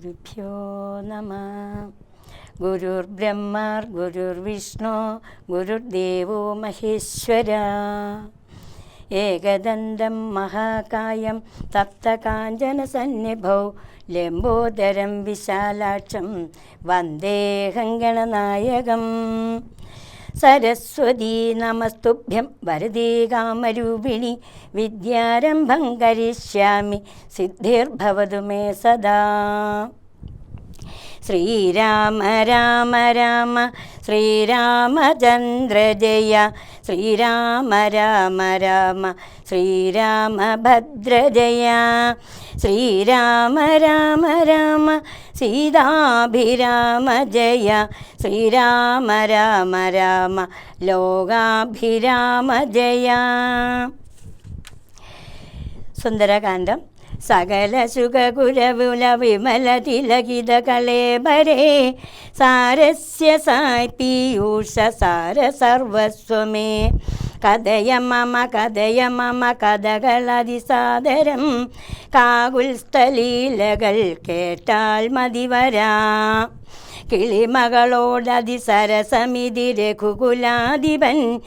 ശ്രീഗുരുഭ്യോ നമഃ. ഗുരുർബ്രഹ്മ ഗുരുർവിഷ്ണു ഗുരുർദേവോ മഹേശ്വര. ഏകദന്തം മഹാകായം തപ്തകാഞ്ചനസന്നിഭൗ ലംബോദരം വിശാലാക്ഷം വന്ദേഹം ഗണനായകം. സരസ്വതീ നമസ്തുഭ്യം വരദേ കാമരൂപിണി വിദ്യാരംഭം കരിഷ്യാമി സിദ്ധിർഭവതു മേ സദാ. ശ്രീരാമ രാമ രാമ ശ്രീരാമചന്ദ്ര ജയ ശ്രീരാമ രാമ രാമ ശ്രീരാമഭദ്ര ജയ. ശ്രീരാമ രാമ രാമ സീതാഭിരാമ ജയ ശ്രീരാമ രാമ രാമ ലോകാഭിരാമ ജയ. സുന്ദരകാന്ഡം. സകല സുഖകുലവുല വിമല തിലകിത കളേബരേ സാരസ്യ സായ് പീയൂഷ സാര സർവസ്വമേ. കഥയ മമ കഥകളതിസാദരം കാകുൽസ്ഥലീലകൾ കേട്ടാൽ മതിവരാ. കിളിമകളോടതിസരസമിതി രഘുകുലാധിപൻ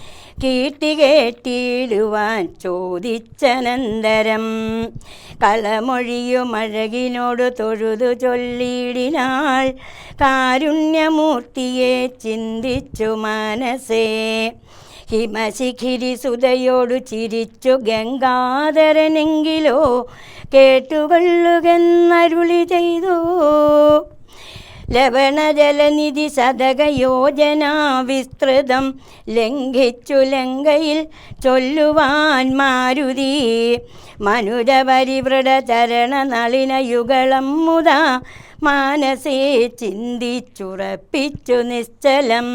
കീർത്തി കേട്ടിടുവാൻ ചോദിച്ചനന്തരം കളമൊഴിയുമഴകിനോട് തൊഴുതു ചൊല്ലിയിടിനാൾ കാരുണ്യമൂർത്തിയെ ചിന്തിച്ചു മനസ്സേ. ഹിമശിഖിരി സുതയോടു ചിരിച്ചു ഗംഗാധരനെങ്കിലോ കേട്ടുകൊള്ളുകെന്നരുളി ചെയ്തു. ലവണജലനിധി ശതകയോജനാ വിസ്തൃതം ലംഘിച്ചു ലങ്കയിൽ ചൊല്ലുവാൻ മാരുതി. മനുജപരിവൃഢ ചരണ നളിനയുഗളം മുതാ മാനസേ ചിന്തിച്ചുറപ്പിച്ചു നിശ്ചലം.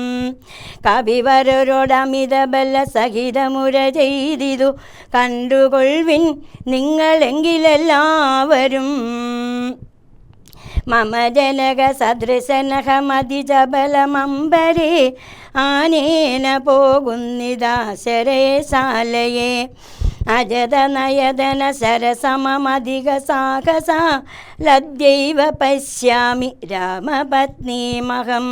കവിവരരോടമിത ബല സഹിതമുര ചെയ്തിതു കണ്ടുകൊൾവിൻ നിങ്ങളെങ്കിലെല്ലാവരും. മമ ജനക സദൃശനഹമതിജബലമംബരേ ആനേന പോകുന്നിതാശരേശാലയെ. അജത നയതന സരസമധിക സാഹസ ലദ്യൈവ പശ്യാമി രാമപത്നീമഹം.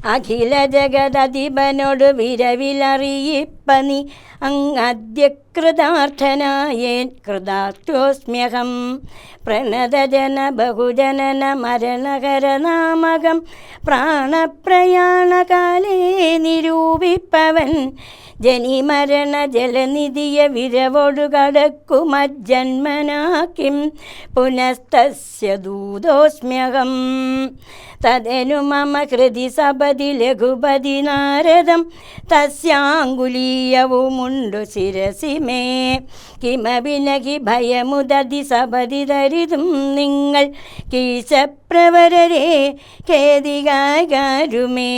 അഖില ജഗദധിപനോട് വിരവിലറിയിപ്പനി അങ്ങദ്യ കൃതാർത്ഥനായേൻ കൃതാർത്ഥോസ്മ്യഹം. പ്രണതജന ബഹുജനന മരണകരനാമകം പ്രാണപ്രയാണകാലേ നിരൂപിപ്പവൻ. ജനിമരണ ജലനിധിയ വിരവോടു കടക്കുമജ്ജന്മനാക്കിം പുനസ്തസ്യ ദൂതോസ്മ്യഹം. തദനു മമ ഹൃദി സപതി ലഘുപതി നാരദം തസ്യാങ്കുലീയവുമുണ്ടു ശിരസി മേ. കിമപി നഹി ഭയമുദതി സപതി ദരിതും നിങ്ങൾ കീശപ്രവരരേ ഖേദികാരുമേ.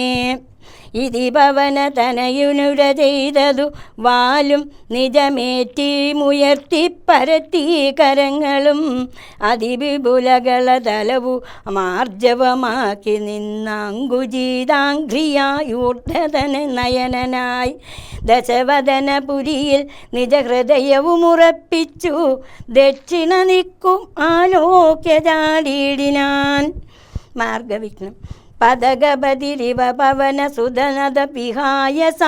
ഇതി പവന തനയുനുര ചെയ്തതു വാലും നിജമേറ്റിമുയർത്തി പരത്തി കരങ്ങളും അതിവിപുലകള തലവു മാർജവമാക്കി നിന്നാങ്കുജീതാംഘ്രിയായൂർധന നയനനായി ദശവദനപുരിയിൽ നിജഹൃദയവുമുറപ്പിച്ചു ദക്ഷിണ നിൽക്കും ആലോക്യ ചാടിയിടിനാൻ. മാർഗവിഘ്നം. പദഗപതിരിവ പവന സുധനത പിഹായസ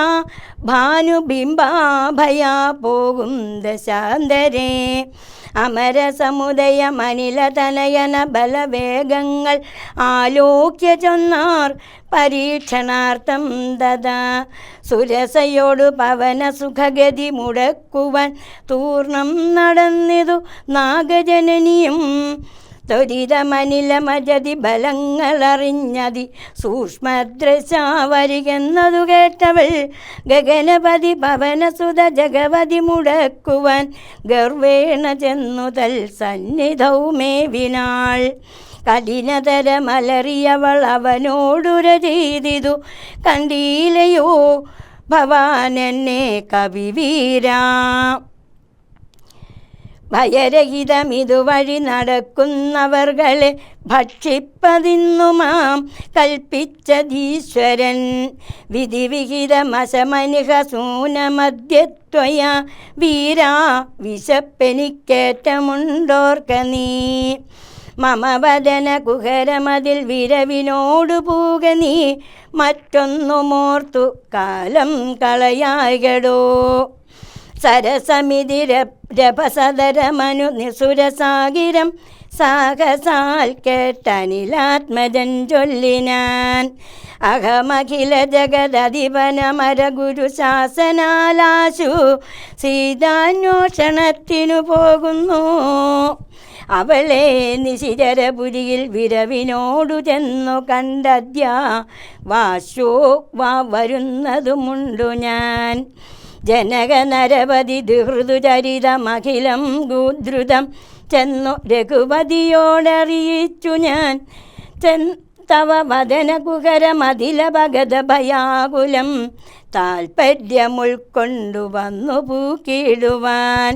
ഭാനുബിംബാഭയാ പോകും ദശാന്തരേ. അമരസമുദയ മനിലതനയന ബലവേഗങ്ങൾ ആലോക്യ ചൊന്നാർ പരീക്ഷണാർത്ഥം ദദാ. സുരസയോടു പവന സുഖഗതി മുടക്കുവാൻ തൂർണം നടന്നിതു നാഗജനനിയും. ത്വരിതമനിലമജതി ബലങ്ങളറിഞ്ഞതി സൂക്ഷ്മദ്രശാവരികെന്നതു കേട്ടവൾ ഗഗനപതി പവനസുത ജഗവതി മുടക്കുവാൻ ഗർവേണ ചെന്നു തൽ സന്നിധൗ മേവിനാൾ. കഠിനതരമലറിയവൾ അവനോടുര ചെയ്തിതു കണ്ടീലയോ ഭവാനെന്നെ കവിവീരാ. ഭയരഹിതമിതുവഴി നടക്കുന്നവർകളെ ഭക്ഷിപ്പതിന്നുമാം കൽപ്പിച്ചതീശ്വരൻ. വിധിവിഹിതമശമനിഹസൂനമദ്യത്വയ വീരാ വിശപ്പെനിക്കേറ്റമുണ്ടോർക്ക നീ. മമ വദന കുഹരമതിൽ വിരവിനോടു പൂക നീ. മറ്റൊന്നുമോർത്തു കാലം കളയായടോ. സരസമിതി രഭസദരമനു നിസുരസാഗിരം സാഹസാൽ കേട്ടനിലാത്മജൻ ചൊല്ലിനാൻ. അഹമഖില ജഗദധിപനമര ഗുരു ശാസനാലാശു സീതാന്വേഷണത്തിനു പോകുന്നു. അവളെ നിശിചരപുരിയിൽ വിരവിനോടു ചെന്നു കണ്ടദ്യ വാശോ വരുന്നതുമുണ്ടു ഞാൻ. ജനക നരപതി ദുഹൃദുചരിതമഖിലം ഗൂദ്രുതം ചെന്നു രഘുപതിയോടറിയിച്ചു ഞാൻ. തവ വദന കുഹരമതില ഭഗത ഭയാകുലം താൽപര്യമുൾക്കൊണ്ടു വന്നു പൂക്കിടുവാൻ.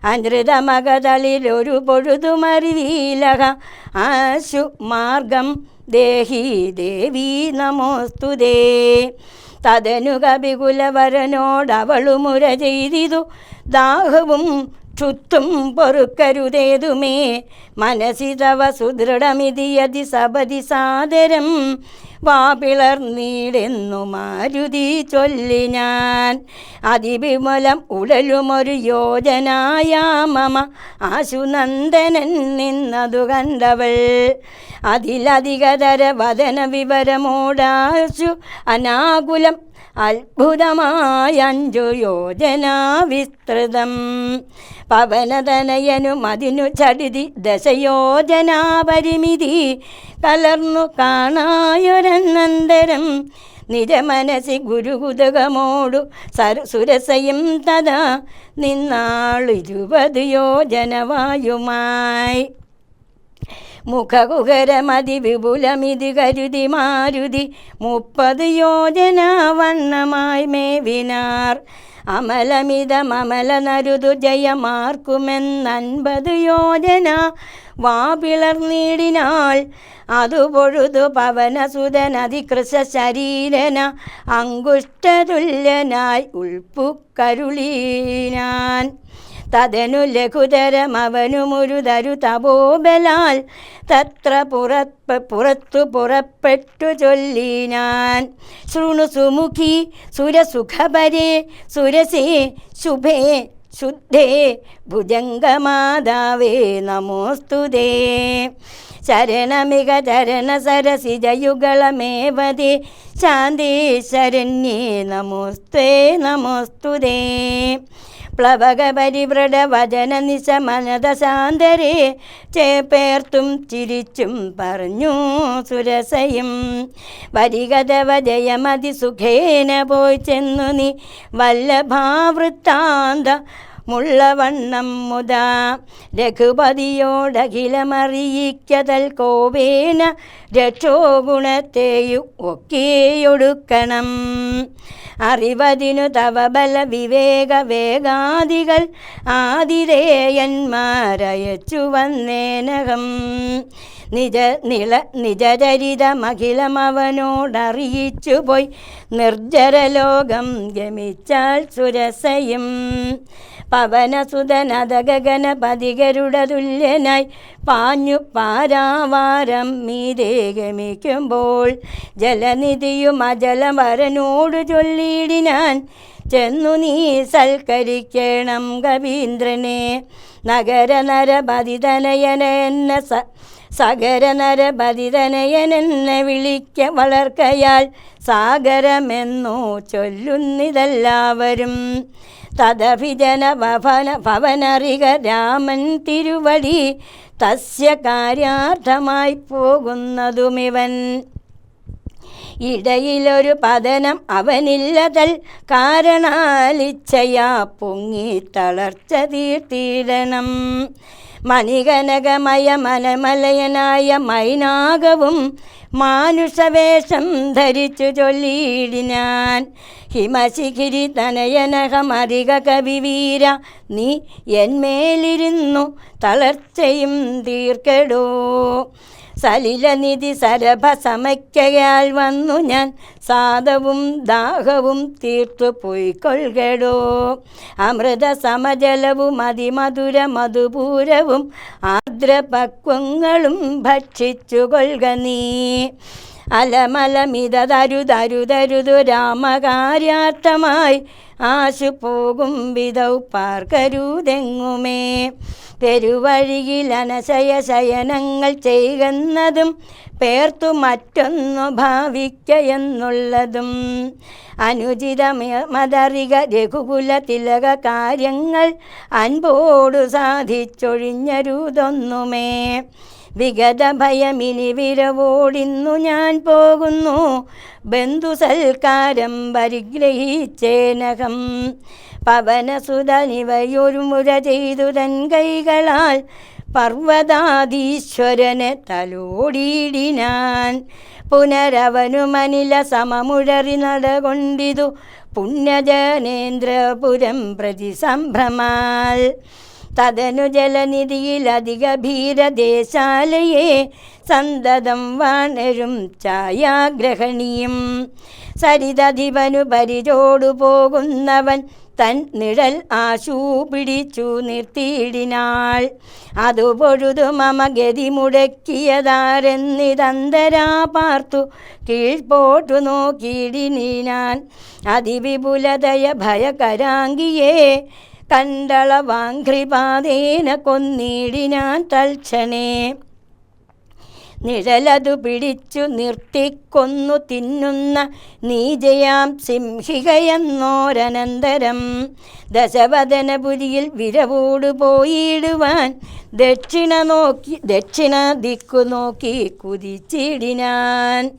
അനൃതമകതളിലൊരു പൊഴുതുമറിവീലഹ ആശു മാർഗം ദേഹി ദേവീ നമോസ്തുതേ. തദനു കപികുലവരനോടവളുമുര ചെയ്തിതു. ദാഹവും ക്ഷുത്തും പൊറുക്കരുതേതുമേ മനസി തവ സുദൃഢമിതിയതി സപതി സാദരം വാപിളർന്നീടെന്നു മാരുതി ചൊല്ലി ഞാൻ. അതിവിമലം ഉടലുമൊരു യോജനായാമമ ആശുനന്ദനൻ നിന്നതു കണ്ടവൾ. അതിലധികതര വദന വിവരമോടാശു അനാകുലം അത്ഭുതമായഞ്ചു യോജനാ വിസ്തൃതം. പവനതനയനും അതിനു ചടിതി ദശയോജനാ പരിമിതി കലർന്നു കാണായൊരനന്തരം. നിജമനസി ഗുരുകുതകമോടു സുരസയും തഥാ നിന്നാള് 20 യോജനവായുമായി. മുഖകുഹരമതി വിപുലമിതി കരുതി മാരുതി 30 യോജന വണ്ണമായി മേവിനാർ. അമലമിതമല നരുതു ജയമാർക്കുമെന്ന് 50 യോജന വാപിളർന്നീടിനാൾ. അതു പൊഴുതു പവനസുതനധികൃശ ശരീരന അങ്കുഷ്ടതുല്യനായി ഉൾപ്പുക്കരുളീനാൻ. തദനു ലഘുതരമവനുമുരുതരു തപോബലാൽ തത്ര പുറത്തു പുറപ്പെട്ടു ചൊല്ലിനാൻ. ശൃണു സുമുഖി സുരസുഖപരേ സുരസേ ശുഭേ ശുദ്ധേ ഭുജംഗമാതാവേ നമോസ്തുതേ. ശരണമിക ചരണ സരസിജയുഗളമേവതേ ശാന്തേ ശരണ്യേ നമോസ്തേ നമോസ്തുതേ. പ്ലവക പരിവ്രട വചന നിശമനത ശാന്തരേ ചേപ്പേർത്തും ചിരിച്ചും പറഞ്ഞു സുരസയും. വരികതവ ജയമതി സുഖേന പോയി ചെന്നു നീ വല്ലഭാവൃത്താന്ത മുള്ളവണ്ണം മുതാ. രഘുപതിയോടഖിലമറിയിക്കതൽ കോവേന രക്ഷോ ഗുണത്തെയു ഒക്കെയൊടുക്കണം. അറിവതിനു തവ ബല വിവേക വേഗാദികൾ ആതിരേയന്മാരയച്ചു വന്നേനകം. നിജചരിതമഖിലമവനോടറിയിച്ചു പോയി നിർജ്ജരലോകം ഗമിച്ചാൽ സുരസയും. പവനസുതനത ഗഗനപതികരുടെ തുല്യനായി പാഞ്ഞു പാരാവാരം മീതെ ഗമിക്കുമ്പോൾ ജലനിധിയും അജലവരനോടു ചൊല്ലിയിടിനാൻ. ചെന്നു നീ സൽക്കരിക്കണം കവീന്ദ്രനെ. നഗരനരപതിതനയനെന്ന സഗരനരപതിതനയനെന്നെ വിളിക്ക വളർക്കയാൽ സാഗരമെന്നു ചൊല്ലുന്നിതെല്ലാവരും. തദഭിജന ഭവനറിക രാമൻ തിരുവടി തസ്യ കാര്യാർത്ഥമായി പോകുന്നതുമിവൻ. ഇടയിലൊരു പതനം അവനില്ലതൽ കാരണാലിച്ഛയാ പൊങ്ങി തളർച്ച തീർത്തിടണം. മണികനകമയ മനമലയനായ മൈനാകവും മാനുഷവേഷം ധരിച്ചു ചൊല്ലിയിടിനാൻ. ഹിമശിഖിരി തനയനഹമരിക കവിവീര, നീ എന്മേലിരുന്നു തളർച്ചയും തീർക്കടോ. സലിലനിധി സരഭ സമയ്ക്കയാൽ വന്നു ഞാൻ, സാദവും ദാഹവും തീർത്തു പൊയ്ക്കൊള്ളുകടോ. അമൃത സമജലവും അതിമധുര മധുപൂരവും ആർദ്രപക്വങ്ങളും ഭക്ഷിച്ചു കൊള്ളുക നീ. അലമലമിതരുതരുതരുതു രാമകാര്യാർത്ഥമായി ആശു പോകും വിധൗ പാർക്കരുതെങ്ങുമേ. പെരുവഴിയിൽ അനശയ ശയനങ്ങൾ ചെയ്യുന്നതും പേർത്തു മറ്റൊന്നു ഭാവിക്കയെന്നുള്ളതും അനുചിതമതറിക രഘുകുല തിലക കാര്യങ്ങൾ അൻപോടു സാധിച്ചൊഴിഞ്ഞരുതൊന്നുമേ. വിഗത ഭയമിനി വിരവോടിന്നു ഞാൻ പോകുന്നു, ബന്ധുസൽക്കാരം പരിഗ്രഹിച്ചേനകം. പവനസുതനിവയൊരു മുര ചെയ്തു തൻ കൈകളാൽ പർവ്വതാധീശ്വരനെ തലോടിയിടിനാൻ. പുനരവനു മനില സമമുഴറി നടകൊണ്ടിതു പുണ്യജനേന്ദ്രപുരം പ്രതി സംഭ്രമാൽ. തദനു ജലനിധിയിലധിക ഭീരദേശാലയെ സന്തതം വാണരും ഛായാഗ്രഹണിയും. സരിതധിപനു പരിചോടു പോകുന്നവൻ തൻ നിഴൽ ആശു പിടിച്ചു നിർത്തിയിടിനാൾ. അതു പൊഴുതു മമ ഗതി മുടക്കിയതാരെന്നിതന്തരാ പാർത്തു കീഴ്പോട്ടു നോക്കിയിടിനാൻ. അതിവിപുലതയ ഭയകരാങ്കിയെ കണ്ടളവാഘ്രിപാതേന കൊന്നിടിനാൻ തൽക്ഷണേ. നിഴലതു പിടിച്ചു നിർത്തിക്കൊന്നു തിന്നുന്ന നീജയാം സിംഹികയെന്നോരനന്തരം ദശവദനപുരിയിൽ വിരവോടു പോയിടുവാൻ ദക്ഷിണ ദിക്കു നോക്കി കുതിച്ചിടിനാൻ.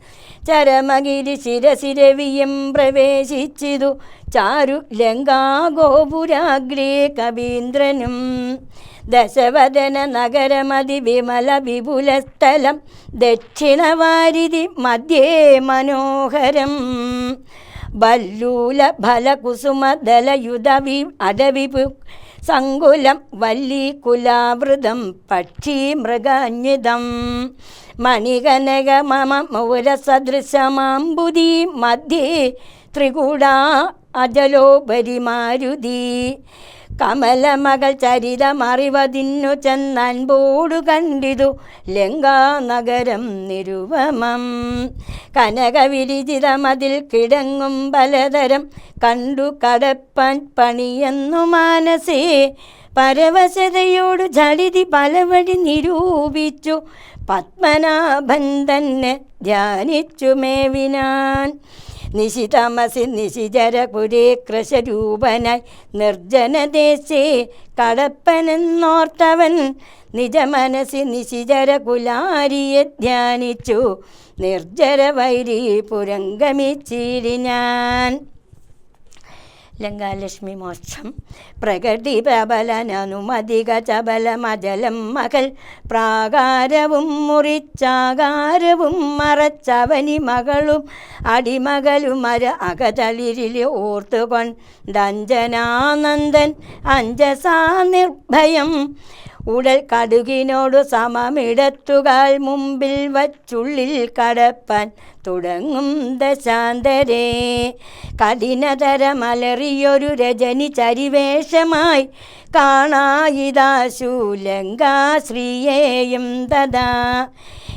ചരമഗിരി ശിരസിരവിയും പ്രവേശിച്ചിതു ചാരു ലങ്കാഗോപുരാഗ്രേ കവീന്ദ്രനും. ദശവദന നഗരമതി വിമല വിപുലസ്ഥലം ദക്ഷിണവാരിധി മധ്യേ മനോഹരം. ബല്ലൂല ഫലകുസുമദലയുധവി അടവിപു സങ്കുലം വല്ലീകുലാവൃതം പക്ഷി മൃഗാന്വിതം. മണികനക മമ മൗരസദൃശമാംബുദി മധ്യേ ത്രികൂടാ അജലോപരി മാരുതി. കമലമകൾ ചരിതമറിവതിന്നു ചെന്നൻപോടു കണ്ടിതു ലങ്കാനഗരം നിരുപമം. കനകവിരിചിതമതിൽ കിടങ്ങും പലതരം കണ്ടു കടപ്പാൻ പണിയെന്നു മാനസേ. പരവശതയോടു ജഡിതി പലവഴി നിരൂപിച്ചു പത്മനാഭൻ തന്നെ ധ്യാനിച്ചു മേവിനാൻ. നിശിതമസി നിശിചരപുരേ കൃശരൂപനായി നിർജ്ജനദേശേ കടപ്പനെന്നോർത്തവൻ നിജമനസി നിശിചരകുലാരിയെ ധ്യാനിച്ചു നിർജ്ജരവൈരീപുരം ഗമിച്ചിടിനാൻ. ലങ്കാലക്ഷ്മി മോക്ഷം. പ്രകൃതി പ്രബലനനുമധിക ചബലമജലം മകൾ പ്രാകാരവും മുറിച്ചാകാരവും മറച്ചവനി മകളും അടിമകളുമര അകതളിരിൽ ഓർത്തുകൊണ്ടഞ്ജനാനന്ദൻ അഞ്ജസാ നിർഭയം ഉടൽ കടുകിനോടു സമമിടത്തുകൾ മുമ്പിൽ വച്ചുള്ളിൽ കടപ്പാൻ തുടങ്ങും ദശാന്തരേ. കഠിനതരമലറിയൊരു രജനി ചരിവേഷമായി കാണായിതാശു ലങ്കാശ്രീയേയും തഥാ.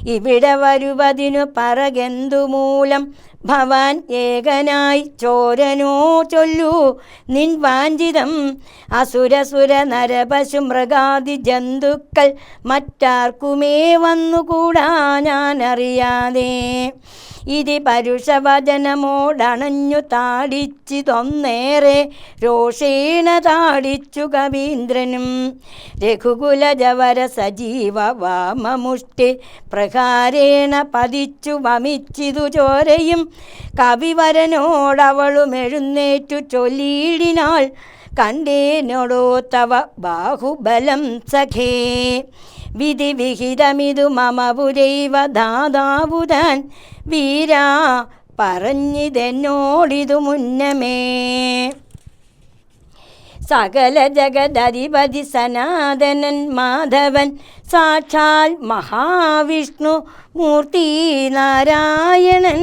ഇവിടെ വരുവതിനു പറകെന്തു മൂലം ഭവാൻ ഏകനായി ചോരനോ ചൊല്ലൂ നിൻ വാഞ്ചിതം. അസുരസുര നരപശു മൃഗാദി ജന്തുക്കൾ മറ്റാർക്കുമേ വന്നുകൂടാ ഞാനറിയാതെ. ഇതി പരുഷവചനമോടണഞ്ഞു താടിച്ചിതൊന്നേറെ രോഷേണ താടിച്ചു കവീന്ദ്രനും. രഘുകുലജവര സജീവ വാമമുഷ്ടി പ്രകാരേണ പതിച്ചു വമിച്ചിതു ചോരയും. കവിവരനോടവളും എഴുന്നേറ്റു ചൊല്ലിയിടിനാൾ കണ്ടേനോടോ തവ ബാഹുബലം സഖേ. വിധി വിഹിതമിതു മമ പുരൈവ ദാതാവുതാൻ വീരാ പറഞ്ഞിതെന്നോടിതു മുന്നമേ. സകല ജഗദധിപതി സനാതനൻ മാധവൻ സാക്ഷാൽ മഹാവിഷ്ണു മൂർത്തി നാരായണൻ.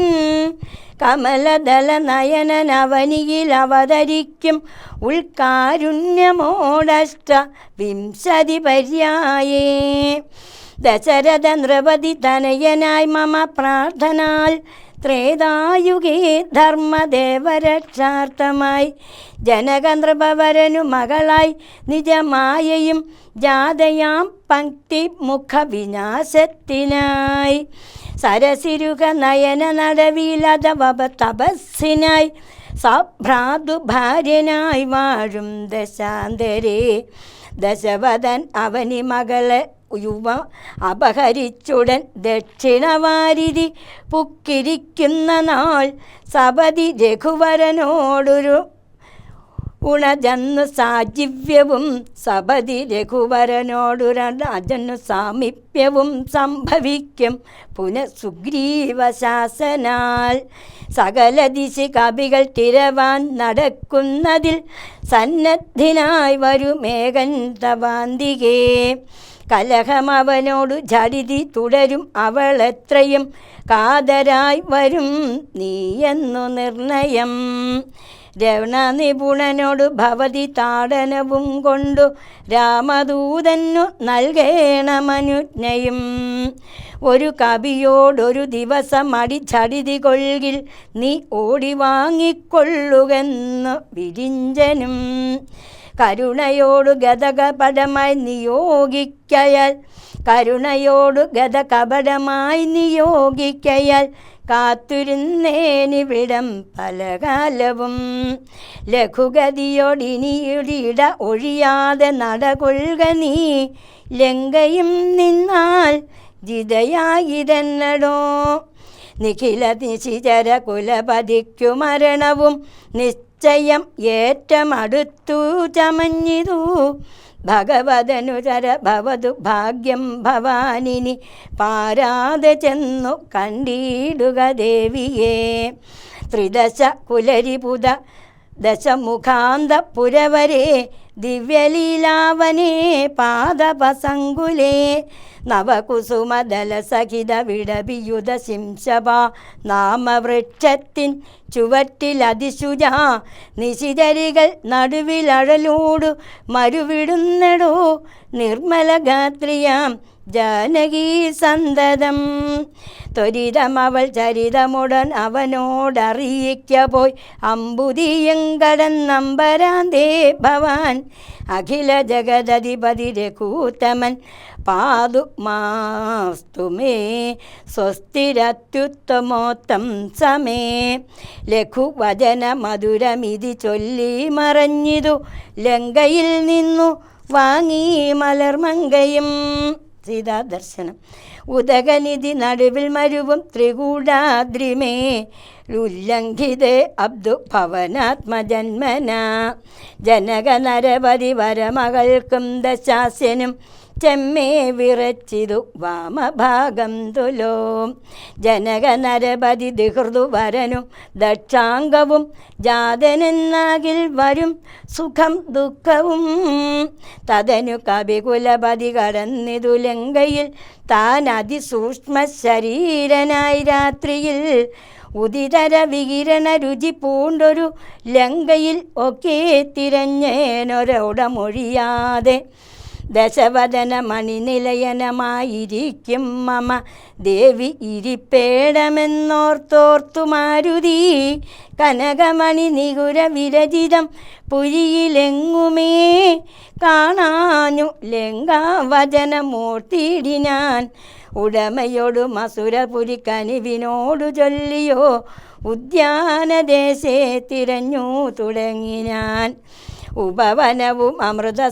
കമലദള നയനൻ അവനിയിൽ അവതരിക്കും ഉൾക്കാരുണ്യമോടഷ്ട വിംശതി പര്യായേ. ദശരഥ നൃപതി തനയനായി മമ പ്രാർത്ഥനാൽ ത്രേതായുഗേ ധർമ്മദേവരക്ഷാർത്ഥമായി ജനകനൃപവരനു മകളായി നിജമായയും ജാതയാം പങ്ക്തി മുഖ വിനാശത്തിനായി. സരസിരുക നയന നടവിലതവ തപസ്സിനായി സഭ്രാതു ഭാര്യനായി വാഴും ദശാന്തരേ. ദശവദൻ അവനി മകളെ യുവ അപഹരിച്ചുടൻ ദക്ഷിണവാരിധി പുക്കിരിക്കുന്ന നാൾ സപതി രഘുവരനോടൊരു ഉണജന്നു സാജീവ്യവും സപതി രഘുവരനോടുരജന്നു സാമീപ്യവും സംഭവിക്കും പുനഃസുഗ്രീവശാസനാൽ. സകല ദിശ കവികൾ തിരവാൻ നടക്കുന്നതിൽ സന്നദ്ധിനായി വരുമേകൻ തവാന്തികേ. കലഹമവനോടു ജഡിതി തുടരും അവളെത്രയും കാതരായി വരും നീയെന്നു നിർണയം. രവണനിപുണനോട് ഭവതി താടനവും കൊണ്ടു രാമദൂതന്നു നൽകേണമനുജ്ഞയും. ഒരു കവിയോടൊരു ദിവസം അടിച്ചടിതി കൊള്ളിൽ നീ ഓടി വാങ്ങിക്കൊള്ളുകെന്നു വിരിഞ്ചനും. കരുണയോടു ഗതകപടമായി നിയോഗിക്കയാൽ കരുണയോടു ഗതകപടമായി നിയോഗിക്കയാൽ കാത്തിരുന്നേനിവിടം പലകാലവും. ലഘുഗതിയോടിനിയിട ഒഴിയാതെ നടകൊള്ളുക നീ ലങ്കയും നിന്നാൽ ജിതയായിതെന്നടോ. നിഖില നിശിചര കുലപതിക്കു മരണവും നിശ്ചയം ഏറ്റമടുത്തു ചമഞ്ഞിതു. ഭഗവതനുചര ഭവതു ഭാഗ്യം ഭവാനിനി പാരാതെ ചെന്നു കണ്ടിടുക ദേവിയെ. ത്രിദശ കുലരിപുത ദശമുഖാന്ത പുരവരേ ദിവ്യലീലാവനേ പാദപസങ്കുലേ. നവകുസുമദലസഹിത വിടവിയുധ ശിംശഭ നാമവൃക്ഷത്തിൻ ചുവട്ടിലതിശുജ നിശിതരികൾ നടുവിലഴലോടു മരുവിടുന്നടോ നിർമ്മലഗാത്രിയാം ജാനകീ സന്തതം. ത്വരിതമവൾ ചരിതമുടൻ അവനോടറിയിക്ക പോയി അമ്പുതിയും കടന്നമ്പരാന്തേ ഭവാൻ. അഖില ജഗദധിപതി രഘൂത്തമൻ പാതു മാസ്തുമേ സ്വസ്തിരത്യുത്തമോത്തം സമേ. ലഘുവചന മധുരമിതി ചൊല്ലി മറഞ്ഞിതു ലങ്കയിൽ നിന്നു വാങ്ങി മലർമങ്കയും. സീതാദർശനം. ഉദകനിധി നടുവിൽ മരുവും ത്രികൂടാദ്രിമേ ഉല്ലംഘിതേ അബ്ദു ഭവനാത്മജന്മന. ജനക നരപതി വരമകൾക്കും ദശാസ്യനും ചെമ്മേ വിറച്ചിതു വാമഭാഗം തുലോ. ജനക നരപതി ദിഹൃതു വരനും ദക്ഷാംഗവും ജാതനെന്നാകിൽ വരും സുഖം ദുഃഖവും. തദനു കവികുലപതി കടന്നിതു ലങ്കയിൽ താൻ അതിസൂക്ഷ്മ ശരീരനായി രാത്രിയിൽ. ഉദിതര വികിരണ രുചി പൂണ്ടൊരു ലങ്കയിൽ ഒക്കെ തിരഞ്ഞേനൊരൗടമൊഴിയാതെ. ദശവദന മണിനിലയനമായിരിക്കും മമ ദേവി ഇരിപ്പേടമെന്നോർത്തോർത്തു മാരുതി. കനകമണി നികുര വിരചിതം പുരിയിലെങ്ങുമേ കാണാഞ്ഞു ലങ്കാവചനമൂർത്തിയിടിനാൻ. ഉടമയോടു മസുരപുരി കനിവിനോടു ചൊല്ലിയോ ഉദ്യാനദേശേ തിരഞ്ഞു തുടങ്ങിനാൻ. ഉപവനവും അമൃത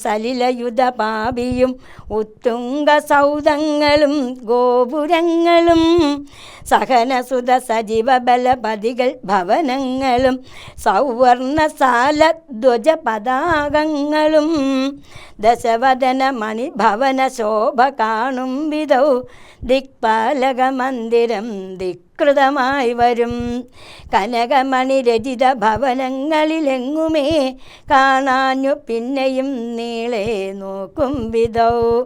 സലിലയുധ പാപിയും ഉത്തുംഗ സൗധങ്ങളും ഗോപുരങ്ങളും സഹനസുത സജീവ ബലപതികൾ ഭവനങ്ങളും സൗവർണസാല ധ്വജ പതാകങ്ങളും ദശവദന മണിഭവന ശോഭ കാണും വിധൗ ദിക്പാലക മന്ദിരം ധികൃതമായി വരും. കനകമണി രചിത ഭവനങ്ങളിലെങ്ങുമേ കാണാഞ്ഞു പിന്നെയും നീളെ നോക്കും വിധൗ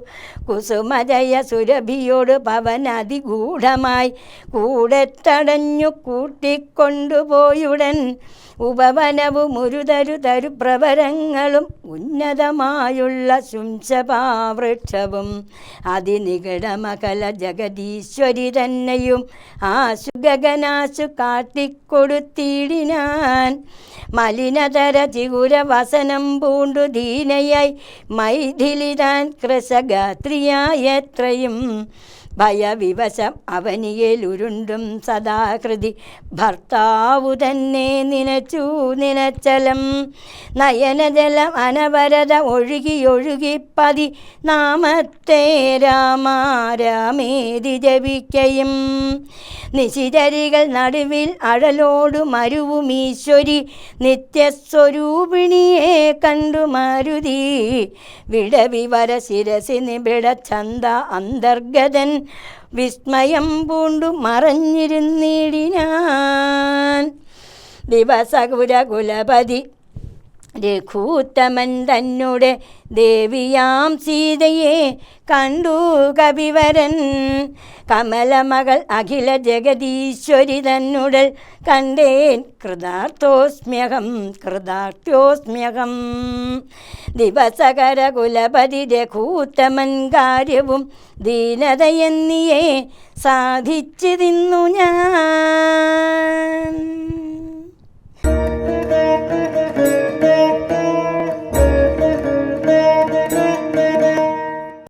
കുസുമജയ സുരഭിയോട് പവൻ അതിഗൂഢമായി കൂടെ തടഞ്ഞു കൂട്ടിക്കൊണ്ടുപോയുടൻ ഉപവനവും ഉരുതരു പ്രവരങ്ങളും ഉന്നതമായുള്ള ശുംശപാവൃക്ഷവും അതിനികടമകല ജഗദീശ്വരി തന്നെയും ആശു ഗഗനാശു കാട്ടിക്കൊടുത്തിടിനാൻ. മലിനതര ചിഗുര വസനം പൂണ്ടു ദീനയായി മൈഥിലിതാൻ കൃശഗാത്രിയായ എത്രയും ഭയവിവശം അവനിയേലുരുണ്ടും സദാകൃതി ഭർത്താവു തന്നെ നിനച്ചലം നയനജലം അനവരത ഒഴുകി നാമത്തെ രാമേതി ജപിക്കയും നിശിചരികൾ നടുവിൽ അഴലോടു മരുവും ഈശ്വരി നിത്യസ്വരൂപിണിയെ കണ്ടു മാരുതി വിടവിവര ശിരസി നിബിഡ ചന്ത അന്തർഗതൻ വിസ്മയം പൂണ്ടു മറഞ്ഞിരുന്നിടിനാൻ. ദിവസകുലകുലപതി രഘൂത്തമൻ തന്നെ ദേവിയാം സീതയെ കണ്ടു കവിവരൻ. കമലമകൾ അഖില ജഗദീശ്വരി തന്നുടൽ കണ്ടേൻ കൃതാർത്ഥ്യോസ്മ്യഹം. ദിവസകര കുലപതി രഘൂത്തമൻ കാര്യവും ദീനതയെന്നിയെ സാധിച്ചു തിന്നു ഞാൻ.